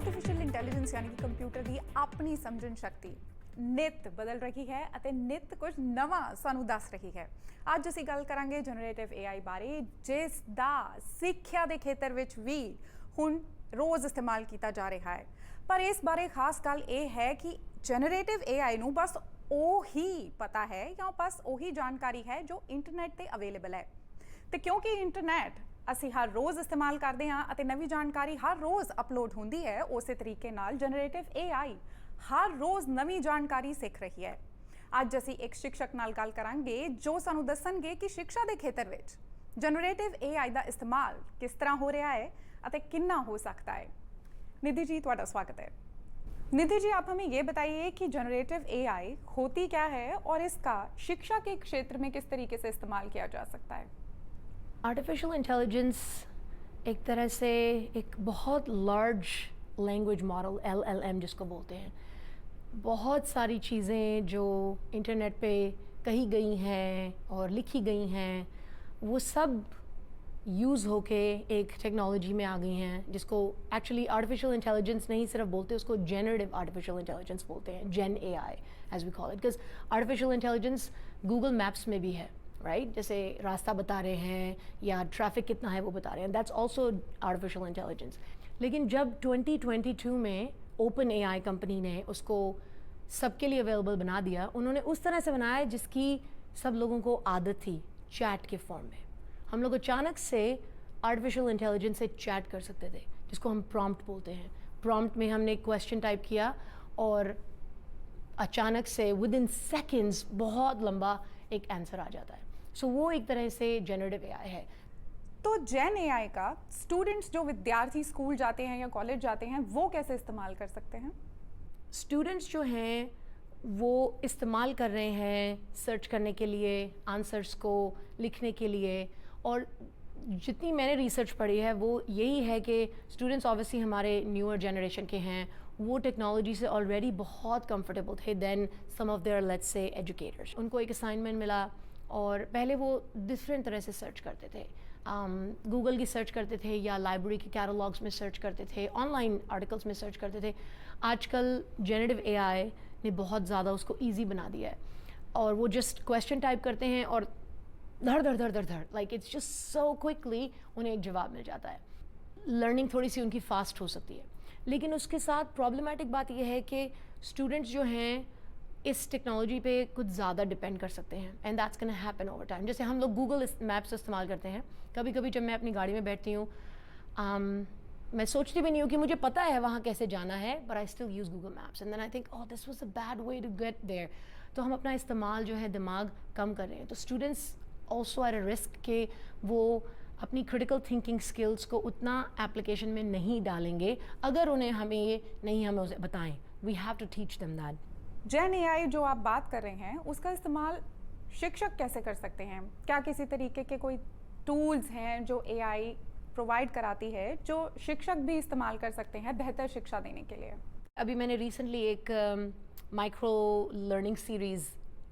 Artificial intelligence ਯਾਨੀ ਕਿ computer ਦੀ ਆਪਣੀ ਸਮਝਣ ਸ਼ਕਤੀ ਨਿਤ ਬਦਲ ਰਹੀ ਹੈ ਅਤੇ ਨਿਤ ਕੁਝ ਨਵਾਂ ਸਾਨੂੰ ਦੱਸ ਰਹੀ ਹੈ। ਅੱਜ ਅਸੀਂ ਗੱਲ ਕਰਾਂਗੇ ਜਨਰੇਟਿਵ AI ਬਾਰੇ, ਜਿਸ ਦਾ ਸਿੱਖਿਆ ਦੇ ਖੇਤਰ ਵਿੱਚ ਵੀ ਹੁਣ ਰੋਜ਼ ਇਸਤੇਮਾਲ ਕੀਤਾ ਜਾ ਰਿਹਾ ਹੈ। ਪਰ ਇਸ ਬਾਰੇ ਖਾਸ ਗੱਲ ਇਹ ਹੈ ਕਿ ਜਨਰੇਟਿਵ AI ਨੂੰ ਬਸ ਉਹੀ ਪਤਾ ਹੈ ਜਾਂ ਬਸ ਉਹੀ ਜਾਣਕਾਰੀ ਹੈ ਜੋ ਇੰਟਰਨੈਟ ਤੇ ਅਵੇਲੇਬਲ ਹੈ। ਤੇ ਕਿਉਂਕਿ ਇੰਟਰਨੈਟ ਅਸੀਂ ਹਰ ਰੋਜ਼ ਇਸਤੇਮਾਲ ਕਰਦੇ ਹਾਂ ਅਤੇ ਨਵੀਂ ਜਾਣਕਾਰੀ ਹਰ ਰੋਜ਼ ਅਪਲੋਡ ਹੁੰਦੀ ਹੈ, ਉਸੇ ਤਰੀਕੇ ਨਾਲ ਜਨਰੇਟਿਵ AI ਹਰ ਰੋਜ਼ ਨਵੀਂ ਜਾਣਕਾਰੀ ਸਿੱਖ ਰਹੀ ਹੈ। ਅੱਜ ਅਸੀਂ ਇੱਕ शिक्षक ਨਾਲ ਗੱਲ ਕਰਾਂਗੇ ਜੋ ਸਾਨੂੰ ਦੱਸਣਗੇ ਕਿ ਸਿੱਖਿਆ ਦੇ ਖੇਤਰ ਵਿੱਚ ਜਨਰੇਟਿव AI ਦਾ ਇਸਤੇਮਾਲ किस तरह हो रहा है ਅਤੇ कितना हो सकता है। निधि जी, ਤੁਹਾਡਾ स्वागत है। निधि जी, आप हमें ये बताइए कि जनरेटिव AI होती क्या है और इसका शिक्षा के क्षेत्र में किस तरीके से इस्तेमाल किया जा सकता है। आर्टिफिशियल इंटेलिजेंस एक तरह से एक बहुत लार्ज लैंग्वेज मॉडल LLM जिसको बोलते हैं, बहुत सारी चीज़ें जो इंटरनेट पे कही गई हैं और लिखी गई हैं वो सब यूज़ होके एक टेक्नोलॉजी में आ गई हैं जिसको एक्चुअली आर्टिफिशियल इंटेलिजेंस नहीं सिर्फ बोलते, उसको जेनरेटिव आर्टिफिशियल इंटेलिजेंस बोलते हैं, gen AI as we call it, because artificial intelligence Google Maps में भी है, राइट जैसे रास्ता बता रहे हैं या ट्रैफिक कितना है वो बता रहे हैं, दैट्स ऑल्सो आर्टिफिशियल इंटेलिजेंस। लेकिन जब 2022 में ओपन AI कंपनी ने उसको सबके लिए अवेलेबल बना दिया, उन्होंने उस तरह से बनाया जिसकी सब लोगों को आदत थी, चैट के फॉर्म में। हम लोग अचानक से आर्टिफिशियल इंटेलिजेंस से चैट कर सकते थे, जिसको हम प्रॉम्प्ट बोलते हैं। प्रॉम्प्ट में हमने क्वेश्चन टाइप किया और अचानक से विद इन सेकेंड्स बहुत लंबा एक आंसर आ जाता है। सो वो एक तरह से जनरेटिव AI है। तो जेन AI का स्टूडेंट्स जो विद्यार्थी स्कूल जाते हैं या कॉलेज जाते हैं वो कैसे इस्तेमाल कर सकते हैं। स्टूडेंट्स जो हैं वो इस्तेमाल कर रहे हैं सर्च करने के लिए, आंसर्स को लिखने के लिए, और जितनी मैंने रिसर्च पढ़ी है वो यही है कि स्टूडेंट्स ऑब्वियसली हमारे न्यूअर जनरेशन के हैं, वो टेक्नोलॉजी से ऑलरेडी बहुत कंफर्टेबल थे then some of their let's say educators. उनको एक असाइनमेंट मिला और पहले वो डिफरेंट तरह से सर्च करते थे, गूगल की सर्च करते थे या लाइब्रेरी के कैटलॉग्स में सर्च करते थे, ऑनलाइन आर्टिकल्स में सर्च करते थे। आजकल जेनरेटिव AI ने बहुत ज़्यादा उसको ईजी बना दिया है और वो जस्ट क्वेश्चन टाइप करते हैं और धड़ धड़ धड़ धड़ धड़ like it's just so quickly उन्हें एक जवाब मिल जाता है। लर्निंग थोड़ी सी उनकी फास्ट हो सकती है, लेकिन उसके साथ प्रॉब्लमेटिक बात यह है कि स्टूडेंट्स जो हैं इस टेक्नोलॉजी पे कुछ ज़्यादा डिपेंड कर सकते हैं and that's can happen over time. जैसे हम लोग गूगल मैप्स इस्तेमाल करते हैं, कभी कभी जब मैं अपनी गाड़ी में बैठती हूँ मैं सोचती भी नहीं हूँ कि मुझे पता है वहाँ कैसे जाना है, but I still use Google Maps and then I think oh this was a bad way to get there. तो हम अपना इस्तेमाल जो है दिमाग कम कर रहे हैं। तो students also are a risk कि वो अपनी क्रिटिकल थिंकिंग स्किल्स को उतना एप्लीकेशन में नहीं डालेंगे अगर उन्हें हमें उसे बताएं। We have to teach them that. Gen AI जो आप बात कर रहे हैं उसका इस्तेमाल शिक्षक कैसे कर सकते हैं। क्या किसी तरीके के कोई टूल्स हैं जो AI प्रोवाइड कराती है जो शिक्षक भी इस्तेमाल कर सकते हैं बेहतर शिक्षा देने के लिए। अभी मैंने रिसेंटली एक माइक्रो लर्निंग सीरीज़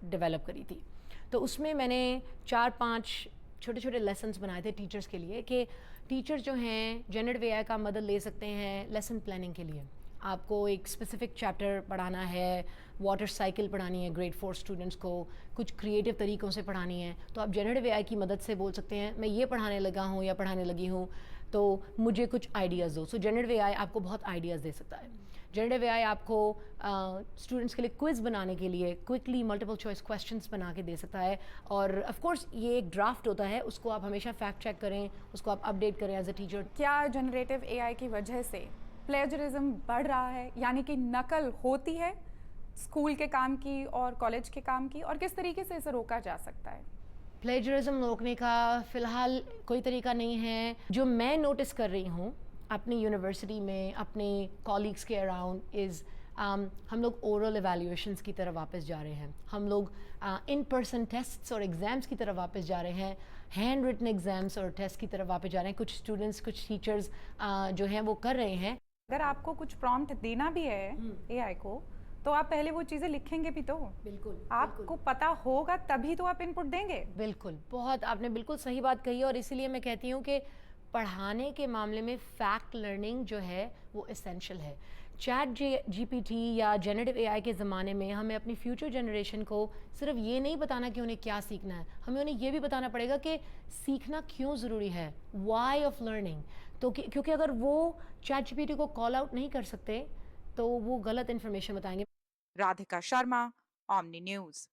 डेवलप करी थी, तो उसमें मैंने 4-5 छोटे छोटे लेसन्स बनाए थे टीचर्स के लिए कि टीचर्स जो हैं जनरेटिव AI का मदद ले सकते हैं लेसन प्लानिंग के लिए। आपको एक स्पेसिफिक चैप्टर पढ़ाना है, वाटर साइकिल पढ़ानी है ग्रेड 4 स्टूडेंट्स को, कुछ क्रिएटिव तरीक़ों से पढ़ानी है, तो आप जनरेटिव AI की मदद से बोल सकते हैं मैं ये पढ़ाने लगा हूँ या पढ़ाने लगी हूँ तो मुझे कुछ आइडियाज़ दो। सो जनरेटिव AI आपको बहुत आइडियाज़ दे सकता है। जनरेटिव AI आपको स्टूडेंट्स के लिए क्विज़ बनाने के लिए क्विकली मल्टीपल चॉइस क्वेश्चंस बना के दे सकता है, और ऑफ कोर्स ये एक ड्राफ्ट होता है, उसको आप हमेशा फैक्ट चेक करें, उसको आप अपडेट करें एज अ टीचर। क्या जनरेटिव AI की वजह से प्लेजरिज्म बढ़ रहा है, यानी कि नकल होती है स्कूल के काम की और कॉलेज के काम की, और किस तरीके से इसे रोका जा सकता है। प्लेजरिज्म रोकने का फ़िलहाल कोई तरीका नहीं है। जो मैं नोटिस कर रही हूँ अपनी यूनिवर्सिटी में, अपने कॉलीग्स के अराउंड इज़ हम लोग ओरल एवेल्यूएशंस की तरफ वापस जा रहे हैं, हम लोग इन पर्सन टेस्ट्स और एग्ज़ाम्स की तरफ वापस जा रहे हैं, हैंड रिटन एग्ज़ाम्स और टेस्ट की तरफ वापस जा रहे हैं। कुछ स्टूडेंट्स, कुछ टीचर्स जो हैं वो कर रहे हैं। अगर आपको कुछ प्रॉम्प्ट देना भी है AI को तो आप पहले वो चीज़ें लिखेंगे भी तो। बिल्कुल, आपको बिल्कुल। पता होगा तभी तो आप इनपुट देंगे। बिल्कुल, बहुत आपने बिल्कुल सही बात कही, और इसीलिए मैं कहती हूँ कि पढ़ाने के मामले में फैक्ट लर्निंग जो है वो एसेंशियल है। चैट जीपीटी या जेनरेटिव एआई के ज़माने में हमें अपनी फ्यूचर जनरेशन को सिर्फ ये नहीं बताना कि उन्हें क्या सीखना है, हमें उन्हें ये भी बताना पड़ेगा कि सीखना क्यों ज़रूरी है, वाई ऑफ लर्निंग। तो क्योंकि अगर वो चैट जीपीटी को कॉल आउट नहीं कर सकते तो वो गलत इन्फॉर्मेशन बताएंगे। Radhika Sharma, omni news.